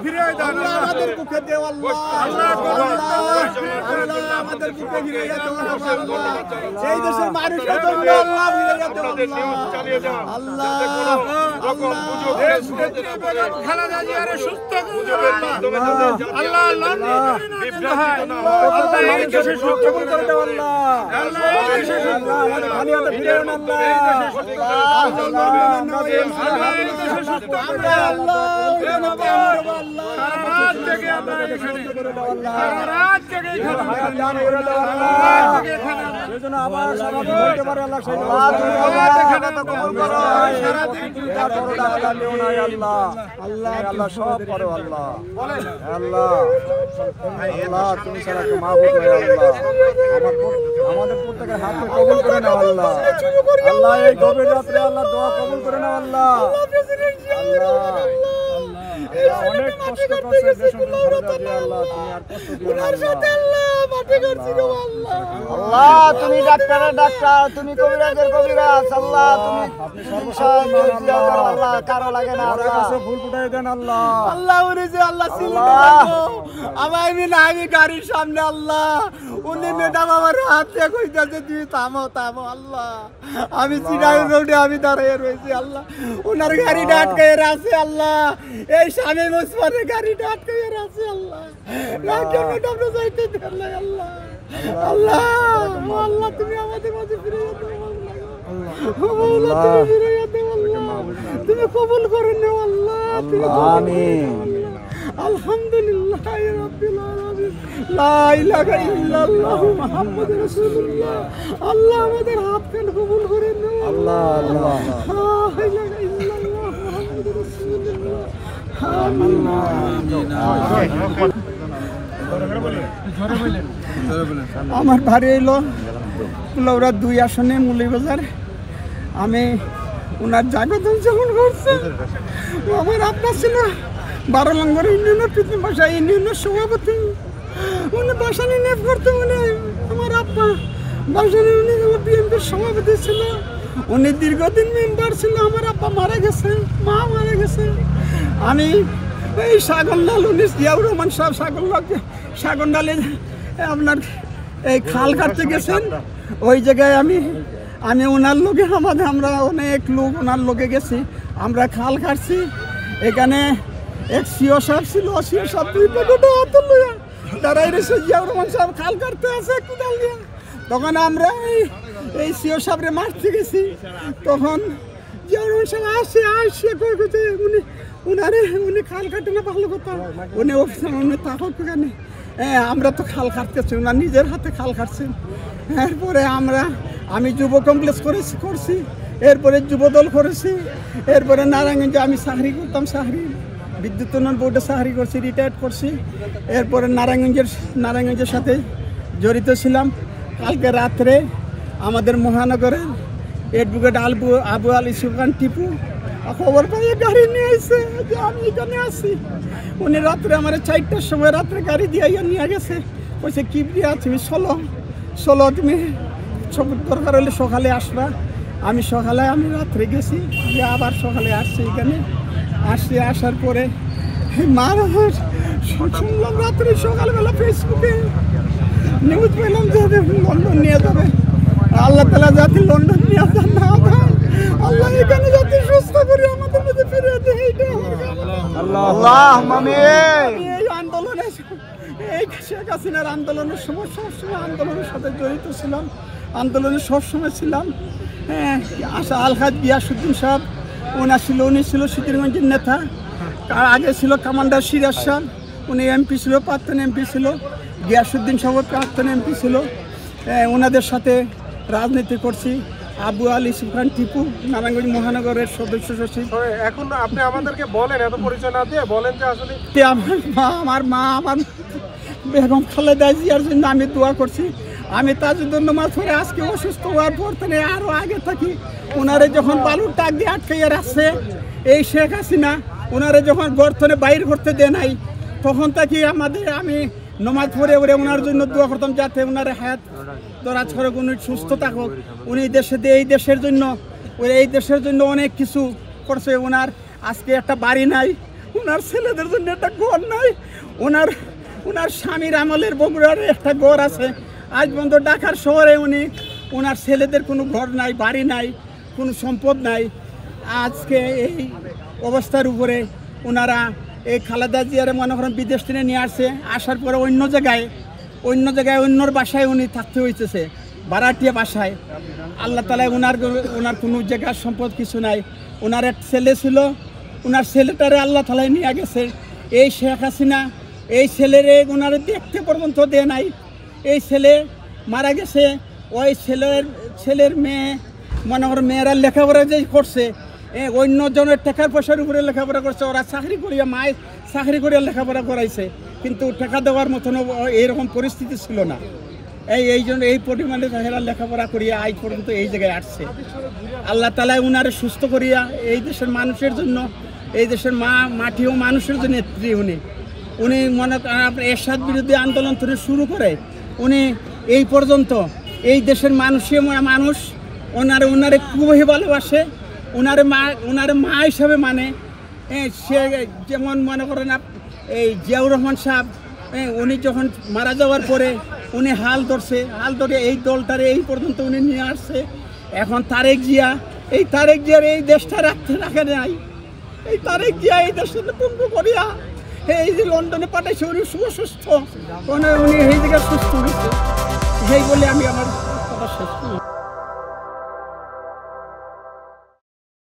ফিরিয়ে দাও আল্লাহ আমাদের বুকে দেও আল্লাহ আল্লাহ আমাদের বুকে ফিরিয়ে দাও আল্লাহ এই দেশের মানুষের জন্য আল্লাহ ফিরিয়ে দাও আল্লাহ আল্লাহ খালেদা জিয়ারে সুস্থ করে দাও আল্লাহ আল্লাহ এই দেশে সুস্থ করে দাও আল্লাহ আল্লাহ এই দেশে আমাদের খালিয়াতে ফিরিয়ে দাও আল্লাহ এই দেশে সুস্থ করে দাও আল্লাহ সারা রাত জেগে আমরা এখানে সারা রাত জেগে সেজন্য আবার সারা দিন হতে পারে আল্লাহ সেই এখানে তো কবুল করো সারা দিন আল্লাহ আল্লাহ আল্লাহ সব করো আল্লাহ আল্লাহ আল্লাহ তুমি ছাড়া কেউ মাহবুব নাই আল্লাহ আমাদের প্রত্যেকের হাতে কবুল করে নাও আল্লাহ আল্লাহ এই গভীর রাত্রে আল্লাহ দোয়া কবুল করে নাও আল্লাহ আল্লাহ অনেক কষ্ট করছে দেশের জন্য আল্লাহ তুমি আর কষ্ট দিও না আল্লাহ তুমি ডাক্তারের ডাক্তার তুমি কবিরাজের কবিরাজ আল্লাহ তুমি আল্লাহ কারো লাগে না আল্লাহ ফুল ফুটাই দেন আল্লাহ আল্লাহ উনি যে আল্লাহ আমি গাড়ির সামনে আল্লাহ উনি ম্যাডাম আমার হাতে কইতাছে তুই থামো থামো আল্লাহ আমি চিরাই রোডে আমি দাঁড়িয়ে রয়েছি আল্লাহ ওনার গাড়িটা আটকায় আছে আল্লাহ এই স্বামী মুসমানের গাড়িটা আটকায় আছে আল্লাহ ম্যাডাম যাইতে দেন না আল্লাহ আল্লাহ আল্লাহ তুমি আমাদের মাঝে ফিরে যেতে আল্লাহ ফিরে যেতে আল্লাহ তুমি কবুল করে নাও আল্লাহ আমিন আলহামদুলিল্লাহ রাব্বিল আলামিন লা ইলাহা ইল্লাল্লাহু মুহাম্মাদুর রাসূলুল্লাহ আল্লাহ আমাদের হাত কান কবুল করে নাও আল্লাহ আল্লাহ লা ইলাহা ইল্লাল্লাহু মুহাম্মাদুর রাসূলুল্লাহ আমার বাড়ি এলো কুলাউড়া 2 আসনে মুলিবাজার আমি ওনার জাগত যখন করছে আমার আপনার ছিল 12 নম্বর ইউনিয়নের প্রীতম বাসা ইউনিয়নের সভাপতি উনি বাসানি নেপ করতে উনি আমার আব্বা বাসানি উনি বিএনপির সভাপতি ছিল উনি দীর্ঘদিন মেম্বার ছিল আমার আব্বা মারা গেছে মা মারা গেছে আমি এই সাগরলাল উনি জিয়াউর রহমান সাহেব সাগরলালে আপনার এই খাল কাটতে গেছেন ওই জায়গায় আমি ওনার লোকে আমরা অনেক লোক ওনার লোকে গেছি আমরা খাল কাটছি এখানে এক সিও সাহেব ছিল সিও সাহেব 2 পকেটে হাত লইয়া দাঁড়াই রয়েছে জিয়াউর রহমান সাহেব খাল কাটতে আছে কোদাল দিয়ে তখন আমরা এই সিও সাহেবরে মারতে গেছি তখন জিয়াউর রহমান সাহেব আসে কইতে উনি খাল কাটে না ভালো কথা উনি অফিসার উনি থাকুক এখানে আমরা তো খাল কাটতেছি ওনার নিজের হাতে খাল কাটছেন এরপরে আমি যুব কমপ্লেক্স করছি এরপরে যুবদল করেছি এরপরে নারায়ণগঞ্জে আমি চাকরি করতাম বিদ্যুৎ উন্নয়ন বোর্ডে চাকরি করছি রিটায়ার্ড করছি এরপরে নারায়ণগঞ্জের সাথে জড়িত ছিলাম কালকে রাত্রে আমাদের মহানগরের অ্যাডভোকেট আবু আলী সুলতান টিপু খবর পাইয়ে গাড়ি নিয়ে এসে যে আমি এখানে আসি উনি রাত্রে আমার 4টার সময় রাত্রে গাড়ি দিয়ে নিয়ে গেছে বলছে কি দিয়া তুমি চলো তুমি সব দরকার হলে সকালে আসবা আমি রাত্রে গেছি গিয়ে আবার সকালে আসছি এখানে আসার পরে শুনলাম রাত্রে সকালবেলা ফেসবুকে নিউজ পেলাম যে লন্ডন নিয়ে যাবে আল্লাহ তাআলা যাতে লন্ডন নিয়ে যান না আল্লাহ এখানে যাতে সুস্থ করে আমাদের মধ্যে ফিরে দেয় এইটা আল্লাহুম্মা আমিন এই আন্দোলনে এই শেখ হাসিনার আন্দোলনের সময় সবসময় আন্দোলনের সাথে জড়িত ছিলাম আন্দোলনে সবসময় ছিলাম আশা আলহাজ গিয়াসউদ্দিন সাহেব উনি ছিল সিদ্ধিরগঞ্জের নেতা আগে ছিল কমান্ডার সিরাজ সাহেব উনি এমপি ছিল প্রাক্তন এমপি ছিল গিয়াসউদ্দিন সাহেব প্রাক্তন এমপি ছিল ওনাদের সাথে রাজনীতি করছি আবু আলী সুলতান টিপু নারায়ণগঞ্জ মহানগরের সদস্য সচিব এখন আপনি আমাদেরকে বলেন এত পরিচয় না দিয়ে বলেন যে আসলে আমার মা আমার বেগম খালেদা জিয়ার জন্য আমি দোয়া করছি আমি তাজউদ্দিন নামাজ পড়ে আজকে অসুস্থ হওয়ার পর থেকে আরও আগে থাকি ওনারে যখন বালুর টাক দিয়ে আটকাইয়া রাখছে এই শেখ হাসিনা ওনারে যখন গর্তনে বাইর করতে দেয় নাই তখন থেকে আমি নামাজ পড়ে ওনার জন্য দোয়া করতাম যাতে ওনার হায়াত দরাজ করে উনি সুস্থ থাকুক উনি এই দেশের জন্য অনেক কিছু করছে ওনার আজকে একটা বাড়ি নাই ওনার ছেলেদের জন্য একটা ঘর নাই, ওনার স্বামীর আমলের বগুড়ার একটা ঘর আছে, আজ পর্যন্ত ঢাকার শহরে ওনার ছেলেদের কোনো ঘর নাই, বাড়ি নাই, কোনো সম্পদ নাই। আজকে এই অবস্থার উপরে ওনারা এই খালেদা জিয়ারে মনে করেন বিদেশ থেকে নিয়ে আসছে, আসার পরে অন্য জায়গায় অন্যর বাসায় উনি থাকতে হইতেছে, ভাড়াটিয়া বাসায়। আল্লাহ তাআলা ওনার কোনো জায়গার সম্পদ কিছু নাই। ওনার এক ছেলে ছিল, ওনার ছেলেটারে আল্লাহ তাআলা নিয়ে গেছে। এই শেখ হাসিনা এই ছেলেরে ওনারে দেখতে পর্যন্ত দেয় নাই। এই ছেলে মারা গেছে, ওই ছেলের মেয়ে মনে করেন মেয়েরা লেখাপড়া যে করছে, অন্য জনের টাকার পয়সার উপরে লেখাপড়া করছে, ওরা চাকরি করিয়া মায়ের চাকরি করিয়া লেখাপড়া করাইছে, কিন্তু টাকা দেওয়ার মতন এইরকম পরিস্থিতি ছিল না। এই জন্য এই পরিমাণে তাহেরা লেখাপড়া করিয়া আজ পর্যন্ত এই জায়গায় আসছে। আল্লাহ তাআলা উনারে সুস্থ করিয়া এই দেশের মানুষের জন্য, এই দেশের মাটি ও মানুষের জন্য নেত্রী উনি মনে করেন আপনার এরশাদ বিরোধী আন্দোলন থেকে শুরু করে উনি এই পর্যন্ত এই দেশের মানুষ ওনারে খুবই ভালোবাসে, ওনারে মা হিসাবে মানে। সে যেমন মনে করেন এই জিয়াউর রহমান সাহেব, উনি যখন মারা যাওয়ার পরে উনি হাল ধরে এই দলটারে এই পর্যন্ত উনি নিয়ে আসছে। এখন তারেক জিয়ার এই দেশটা রাখে নাই। এই তারেক জিয়া এই দেশটা পঙ্গু করিয়া এই যে লন্ডনে পাঠাইছে, উনি সুস্থ, উনি এই জায়গায় সুস্থ হয়েছে। এই বলে আমি আমার কথা শেষ করি।